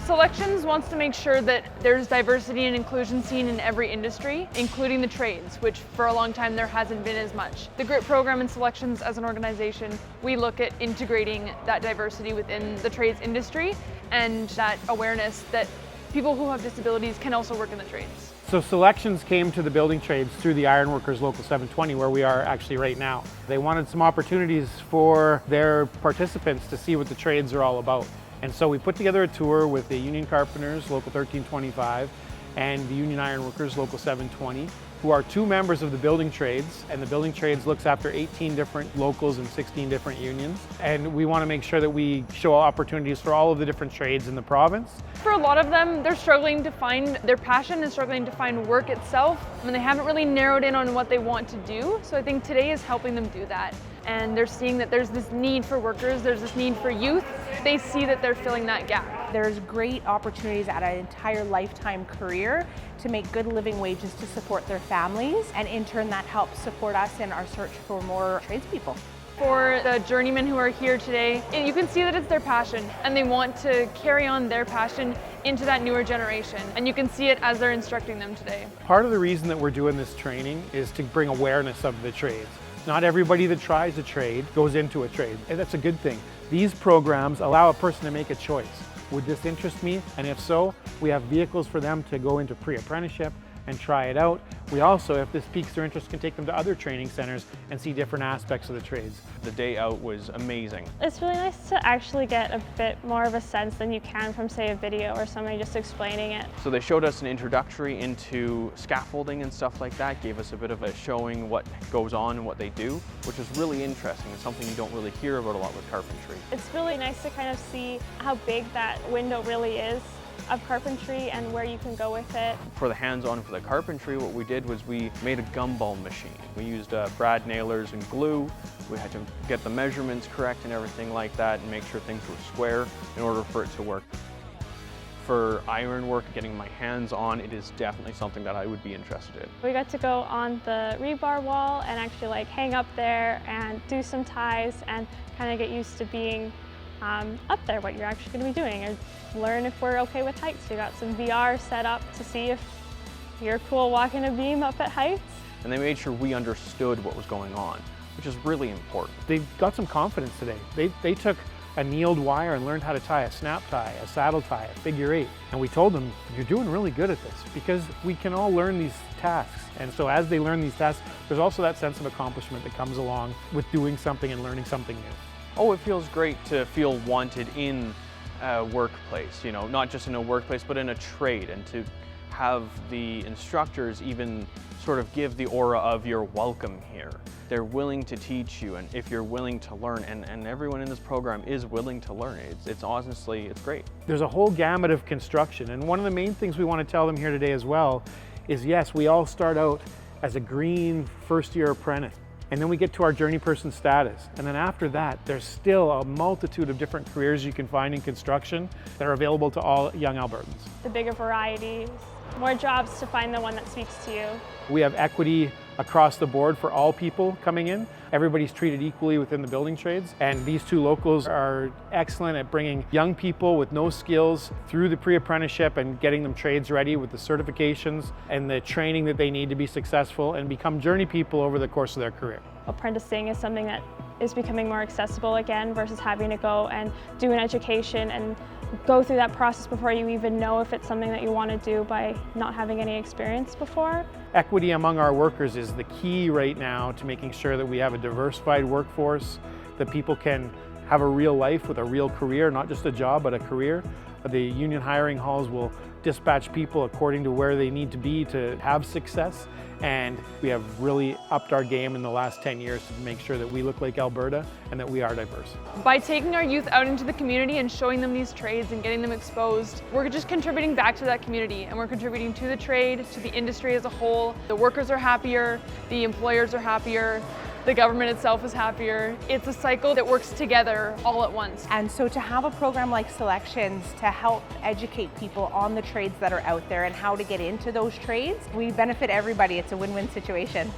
Selections wants to make sure that there's diversity and inclusion seen in every industry, including the trades, which for a long time there hasn't been as much. The GRIT program and Selections as an organization, we look at integrating that diversity within the trades industry and that awareness that people who have disabilities can also work in the trades. So Selections came to the building trades through the Ironworkers Local 720, where we are actually right now. They wanted some opportunities for their participants to see what the trades are all about. And so we put together a tour with the Union Carpenters, Local 1325, and the Union Ironworkers, Local 720, who are two members of the building trades. And the building trades looks after 18 different locals and 16 different unions. And we want to make sure that we show opportunities for all of the different trades in the province. For a lot of them, they're struggling to find their passion and struggling to find work itself. And they haven't really narrowed in on what they want to do. So I think today is helping them do that. And they're seeing that there's this need for workers, there's this need for youth. They see that they're filling that gap. There's great opportunities at an entire lifetime career to make good living wages to support their families, and in turn that helps support us in our search for more tradespeople. For the journeymen who are here today, you can see that it's their passion and they want to carry on their passion into that newer generation, and you can see it as they're instructing them today. Part of the reason that we're doing this training is to bring awareness of the trades. Not everybody that tries a trade goes into a trade, and that's a good thing. These programs allow a person to make a choice. Would this interest me? And if so, we have vehicles for them to go into pre-apprenticeship and try it out. We also, if this piques their interest, can take them to other training centers and see different aspects of the trades. The day out was amazing. It's really nice to actually get a bit more of a sense than you can from, say, a video or somebody just explaining it. So they showed us an introductory into scaffolding and stuff like that, gave us a bit of a showing what goes on and what they do, which is really interesting. It's something you don't really hear about a lot with carpentry. It's really nice to kind of see how big that window really is of carpentry and where you can go with it. For the hands-on for the carpentry, what we did was we made a gumball machine. We used brad nailers and glue. We had to get the measurements correct and everything like that and make sure things were square in order for it to work. For ironwork, getting my hands on, it is definitely something that I would be interested in. We got to go on the rebar wall and actually like hang up there and do some ties and kind of get used to being up there, what you're actually going to be doing, and learn if we're okay with heights. We got some VR set up to see if you're cool walking a beam up at heights. And they made sure we understood what was going on, which is really important. They got some confidence today. They took a annealed wire and learned how to tie a snap tie, a saddle tie, a figure eight. And we told them, you're doing really good at this, because we can all learn these tasks. And so as they learn these tasks, there's also that sense of accomplishment that comes along with doing something and learning something new. Oh, it feels great to feel wanted in a workplace, you know, not just in a workplace, but in a trade, and to have the instructors even sort of give the aura of you're welcome here. They're willing to teach you, and if you're willing to learn, and everyone in this program is willing to learn, it's honestly, it's great. There's a whole gamut of construction, and one of the main things we want to tell them here today as well is, yes, we all start out as a green first-year apprentice. And then we get to our journey person status. And then after that, there's still a multitude of different careers you can find in construction that are available to all young Albertans. The bigger variety, more jobs to find the one that speaks to you. We have equity across the board for all people coming in. Everybody's treated equally within the building trades. And these two locals are excellent at bringing young people with no skills through the pre-apprenticeship and getting them trades ready with the certifications and the training that they need to be successful and become journey people over the course of their career. Apprenticing is something that is becoming more accessible again versus having to go and do an education and go through that process before you even know if it's something that you want to do by not having any experience before. Equity among our workers is the key right now to making sure that we have a diversified workforce, that people can have a real life with a real career, not just a job, but a career. The union hiring halls will dispatch people according to where they need to be to have success. And we have really upped our game in the last 10 years to make sure that we look like Alberta and that we are diverse. By taking our youth out into the community and showing them these trades and getting them exposed, we're just contributing back to that community, and we're contributing to the trade, to the industry as a whole. The workers are happier, the employers are happier, the government itself is happier. It's a cycle that works together all at once. And so to have a program like Selections to help educate people on the trades that are out there and how to get into those trades, we benefit everybody. It's a win-win situation.